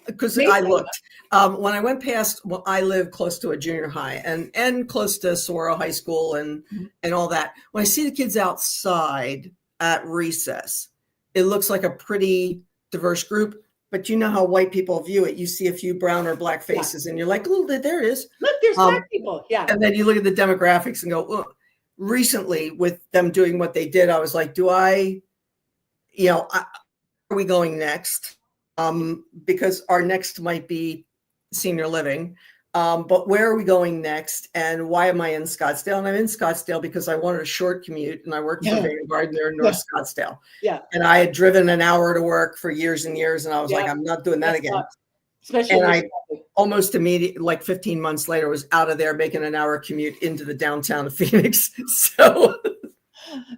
because I looked, when I went past, I live close to a junior high and close to Saguaro High School and all that. When I see the kids outside at recess, it looks like a pretty diverse group. But you know how white people view it. You see a few brown or Black faces and you're like, oh, there it is. Look, there's Black people. Yeah. And then you look at the demographics and go, oh. Recently with them doing what they did, I was like, are we going next? Because our next might be senior living. But where are we going next? And why am I in Scottsdale? And I'm in Scottsdale because I wanted a short commute and I worked for Reagan Garden there in North Scottsdale. Yeah. And I had driven an hour to work for years and years. And I was like, I'm not doing that again. Especially and I almost immediately, like 15 months later, was out of there making an hour commute into the downtown of Phoenix. So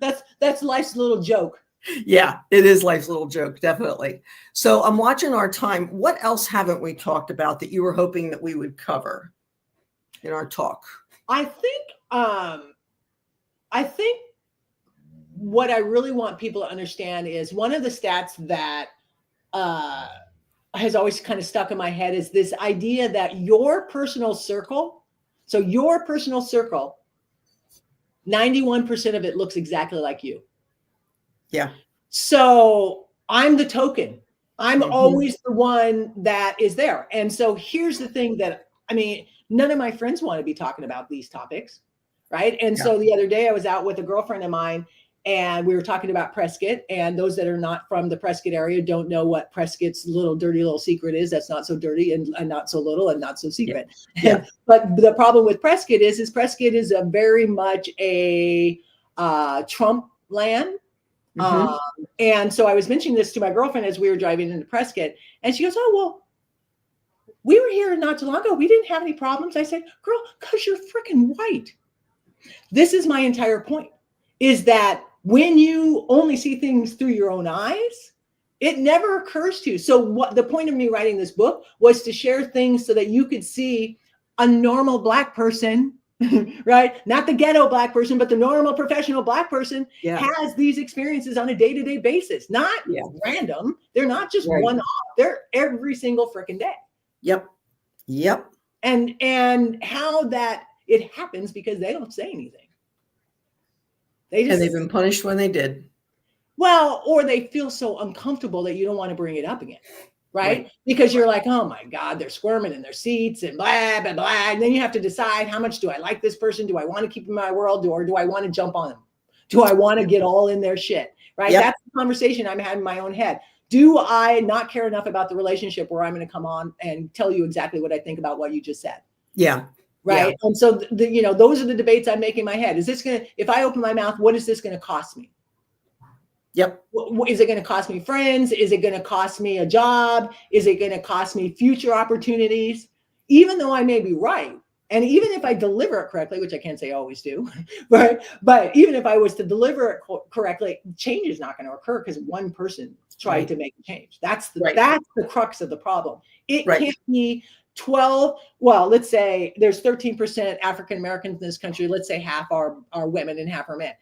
that's life's little joke. Yeah, it is life's little joke, definitely. So I'm watching our time. What else haven't we talked about that you were hoping that we would cover in our talk? I think what I really want people to understand is one of the stats that has always kind of stuck in my head is this idea that your personal circle, 91% of it looks exactly like you. Yeah. So I'm the token. I'm always the one that is there. And so here's the thing that, I mean, none of my friends want to be talking about these topics, right? And so the other day I was out with a girlfriend of mine and we were talking about Prescott, and those that are not from the Prescott area don't know what Prescott's dirty little secret is. That's not so dirty and not so little and not so secret. Yeah. But the problem with Prescott is Prescott is a very much a Trump land. And so I was mentioning this to my girlfriend as we were driving into Prescott, and she goes, "Oh, well, we were here not too long ago. We didn't have any problems." I said, "Girl, because you're freaking white." This is my entire point, is that when you only see things through your own eyes, it never occurs to you. So what the point of me writing this book was to share things so that you could see a normal Black person, right? Not the ghetto Black person, but the normal professional Black person has these experiences on a day-to-day basis, not random. They're not just one off. They're every single freaking day. Yep. And how that it happens because they don't say anything. And they've been punished when they did. Well, or they feel so uncomfortable that you don't want to bring it up again. Right? Because you're like, oh my God, they're squirming in their seats and blah, blah, blah. And then you have to decide, how much do I like this person? Do I want to keep in my world, or do I want to jump on them? Do I want to get all in their shit? Right? That's the conversation I'm having in my own head. Do I not care enough about the relationship where I'm going to come on and tell you exactly what I think about what you just said? Yeah. Right. And so, those are the debates I make in my head. Is this going to, if I open my mouth, what is this going to cost me? Yep. Is it going to cost me friends? Is it going to cost me a job? Is it going to cost me future opportunities? Even though I may be right. And even if I deliver it correctly, which I can't say I always do, right? But even if I was to deliver it correctly, change is not going to occur because one person tried to make a change. That's the crux of the problem. It can't be 12. Well, let's say there's 13% African Americans in this country. Let's say half are women and half are men.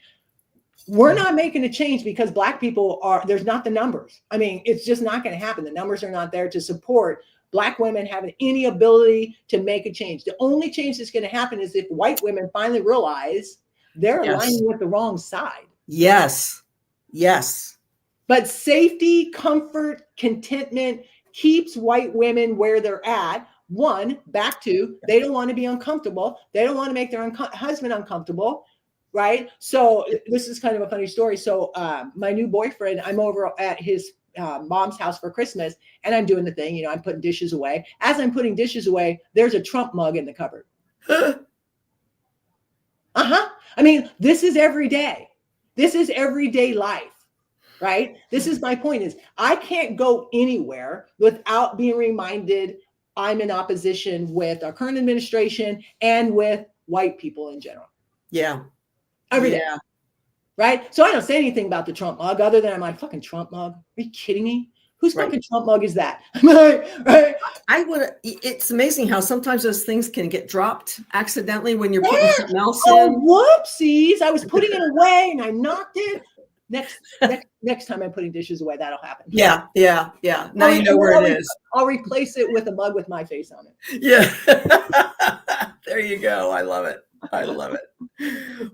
We're not making a change because Black people there's not the numbers. I mean, it's just not going to happen. The numbers are not there to support Black women having any ability to make a change. The only change that's going to happen is if white women finally realize they're aligning with the wrong side. Yes. But safety, comfort, contentment keeps white women where they're at. One, back to, they don't want to be uncomfortable. They don't want to make their husband uncomfortable. Right. So this is kind of a funny story. So my new boyfriend, I'm over at his mom's house for Christmas, and I'm doing the thing, I'm putting dishes away. As I'm putting dishes away, there's a Trump mug in the cupboard. I mean, this is every day. This is everyday life. Right. This is my point, is I can't go anywhere without being reminded I'm in opposition with our current administration and with white people in general. Yeah. Every day. Right. So I don't say anything about the Trump mug other than I'm like, fucking Trump mug. Are you kidding me? Whose fucking Trump mug is that? Right. It's amazing how sometimes those things can get dropped accidentally when you're putting something else in. Oh, whoopsies. I was putting it away and I knocked it. Next time I'm putting dishes away, that'll happen. Yeah. Now you know where it is. I'll replace it with a mug with my face on it. Yeah. There you go. I love it.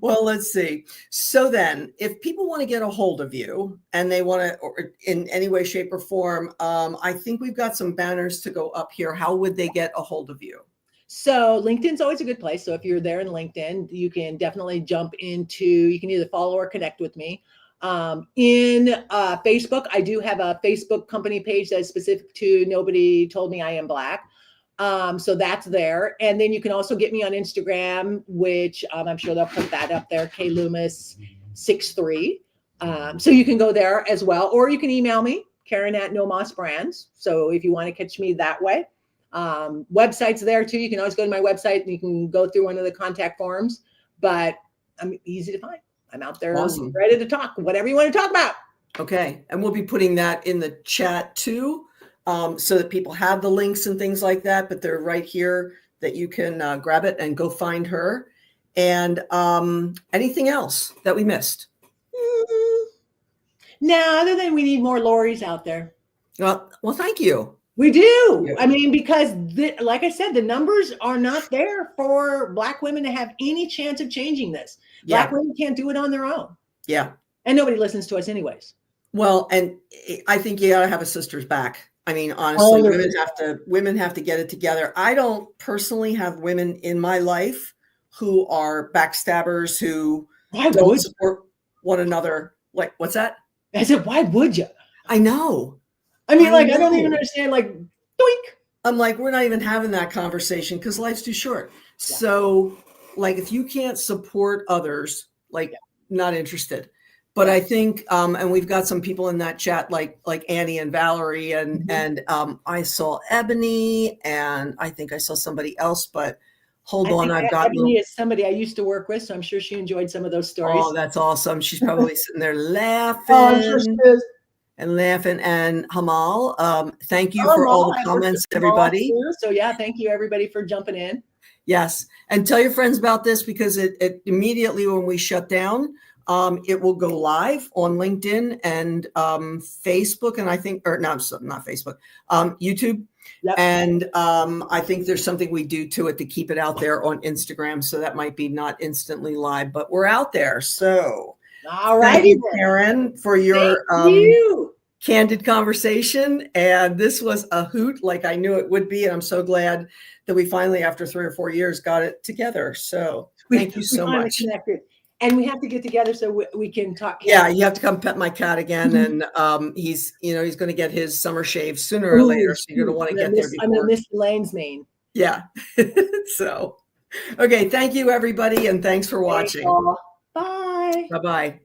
Well, let's see. So then, if people want to get a hold of you and they want to, or in any way, shape, or form, I think we've got some banners to go up here. How would they get a hold of you? So LinkedIn's always a good place. So if you're there in LinkedIn, you can definitely jump into, you can either follow or connect with me. In Facebook, I do have a Facebook company page that's specific to Nobody Told Me I Am Black. So that's there. And then you can also get me on Instagram, which I'm sure they'll put that up there, KLoomis63. So you can go there as well, or you can email me, Karen@NoMossBrands. So if you want to catch me that way, website's there too. You can always go to my website and you can go through one of the contact forms, but I'm easy to find. I'm out there ready to talk, whatever you want to talk about. Okay. And we'll be putting that in the chat too. So that people have the links and things like that, but they're right here that you can grab it and go find her. And anything else that we missed? No, other than we need more Lauries out there. Well, thank you. We do. Yeah. I mean, because like I said, the numbers are not there for Black women to have any chance of changing this. Black women can't do it on their own. Yeah. And nobody listens to us anyways. Well, and I think you got to have a sister's back. I mean, honestly, women have to get it together. I don't personally have women in my life who are backstabbers, who don't support one another. Like, what's that? I said, why would you? I know. I mean, like, I don't even understand, like, doink. I'm like, we're not even having that conversation because life's too short. Yeah. So, like, if you can't support others, like, not interested. But I think, and we've got some people in that chat, like Annie and Valerie, and I saw Ebony, and I think I saw somebody else. But hold on, I've got Ebony is somebody I used to work with, so I'm sure she enjoyed some of those stories. Oh, that's awesome! She's probably sitting there laughing. Oh, I'm sure she is. And laughing. And Hamal, thank you for all the comments, everybody. So yeah, thank you everybody for jumping in. Yes, and tell your friends about this, because it immediately when we shut down, it will go live on LinkedIn and Facebook, and I think, or no, not Facebook, YouTube. Yep. And I think there's something we do to it to keep it out there on Instagram, so that might be not instantly live, but we're out there. So. All right, thank you, Karen, for your candid conversation. And this was a hoot, like I knew it would be. And I'm so glad that we finally, after 3 or 4 years, got it together. So thank you so much. Connected. And we have to get together so we can talk. Yeah, you have to come pet my cat again. And he's going to get his summer shave sooner or later. So you're going to want to get there before. I'm going to miss Elaine's mane. Yeah. So, okay. Thank you, everybody. And thanks for watching. Bye. Bye-bye.